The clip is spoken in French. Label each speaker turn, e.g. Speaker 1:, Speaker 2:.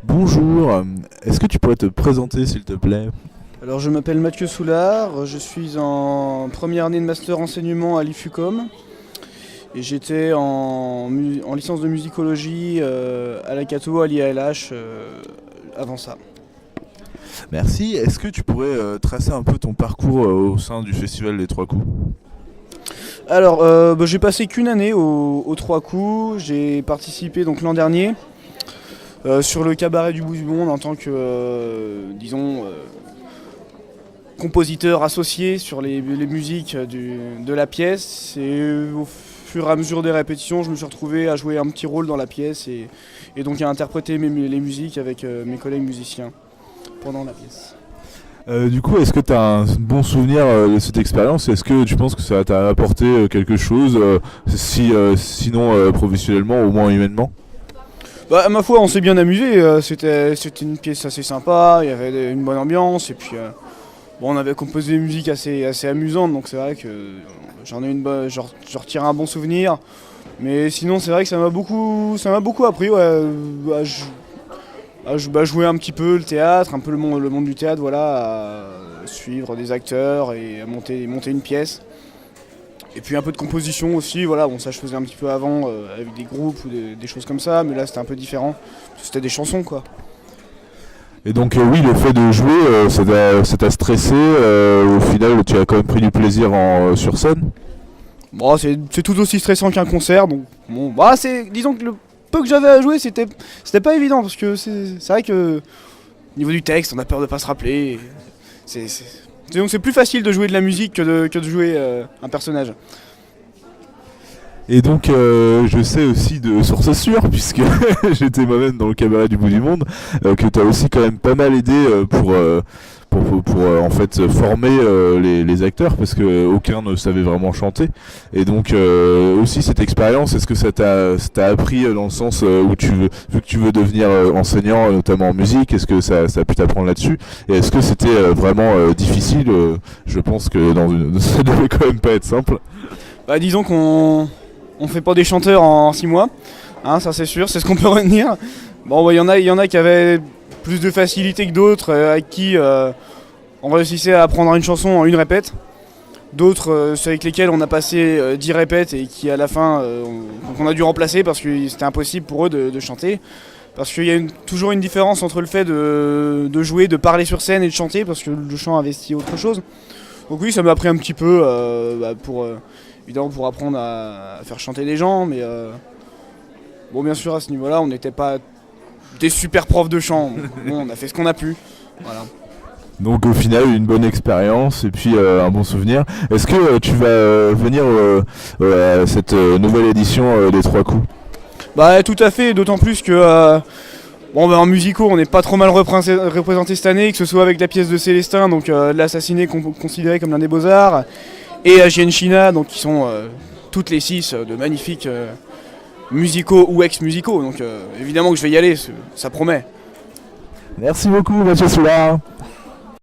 Speaker 1: Bonjour, est-ce que tu pourrais te présenter s'il te plaît?
Speaker 2: Alors je m'appelle Mathieu Soulard, je suis en première année de master enseignement à l'IFUCOM et j'étais en licence de musicologie à la Cato, à l'IALH avant ça.
Speaker 1: Merci, est-ce que tu pourrais tracer un peu ton parcours au sein du Festival des Trois Coups?
Speaker 2: Alors j'ai passé qu'une année aux Trois Coups, j'ai participé donc l'an dernier sur le cabaret du bout du monde en tant que compositeur associé sur les musiques de la pièce, et au fur et à mesure des répétitions je me suis retrouvé à jouer un petit rôle dans la pièce et donc à interpréter les musiques avec mes collègues musiciens pendant la pièce.
Speaker 1: Du coup, est-ce que tu as un bon souvenir de cette expérience? Est-ce que tu penses que ça t'a apporté quelque chose, sinon professionnellement, au moins humainement?
Speaker 2: Bah, à ma foi, on s'est bien amusé, c'était une pièce assez sympa, il y avait une bonne ambiance, et puis bon, on avait composé des musiques assez amusantes, donc c'est vrai que j'en retire un bon souvenir. Mais sinon, c'est vrai que ça m'a beaucoup appris, ouais, à jouer un petit peu le théâtre, un peu le monde du théâtre, voilà, à suivre des acteurs et à monter une pièce. Et puis un peu de composition aussi, voilà, bon ça je faisais un petit peu avant avec des groupes ou des choses comme ça, mais là c'était un peu différent, c'était des chansons quoi.
Speaker 1: Et donc oui, le fait de jouer, ça t'a stressé, au final tu as quand même pris du plaisir sur scène?
Speaker 2: Bon, c'est tout aussi stressant qu'un concert, donc bon, bah disons que le peu que j'avais à jouer c'était pas évident, parce que c'est vrai que au niveau du texte on a peur de pas se rappeler, donc c'est plus facile de jouer de la musique que de jouer un personnage.
Speaker 1: Et donc je sais aussi de source sûre, puisque j'étais moi-même dans le cabaret du bout du monde, que tu as aussi quand même pas mal aidé pour en fait former les acteurs, parce que aucun ne savait vraiment chanter. Et donc aussi cette expérience, est-ce que ça t'a appris dans le sens où vu que tu veux devenir enseignant, notamment en musique, est-ce que ça a pu t'apprendre là-dessus? Et est-ce que c'était vraiment difficile? Je pense que ça devait quand même pas être simple.
Speaker 2: Bah disons qu'on fait pas des chanteurs en 6 mois, hein, ça c'est sûr, c'est ce qu'on peut retenir. Bon, bah, y en a qui avaient plus de facilité que d'autres, avec qui on réussissait à apprendre une chanson en une répète. D'autres, ceux avec lesquels on a passé 10 répètes et qui à la fin on a dû remplacer parce que c'était impossible pour eux de chanter. Parce qu'il y a toujours une différence entre le fait de jouer, de parler sur scène et de chanter, parce que le chant investit autre chose. Donc oui, ça m'a appris un petit peu évidemment pour apprendre à faire chanter des gens, mais bon, bien sûr à ce niveau-là on n'était pas des super profs de chant, bon, on a fait ce qu'on a pu, voilà.
Speaker 1: Donc au final une bonne expérience et puis un bon souvenir. Est-ce que tu vas venir à cette nouvelle édition des Trois Coups?
Speaker 2: Bah tout à fait, d'autant plus que en musicaux on n'est pas trop mal représenté cette année, que ce soit avec la pièce de Célestin, donc l'Assassiné considéré comme l'un des beaux-arts, et Agien China, donc qui sont toutes les 6 de magnifiques musicaux ou ex-musicaux, donc évidemment que je vais y aller, ça promet.
Speaker 1: Merci beaucoup Mathieu Soulard.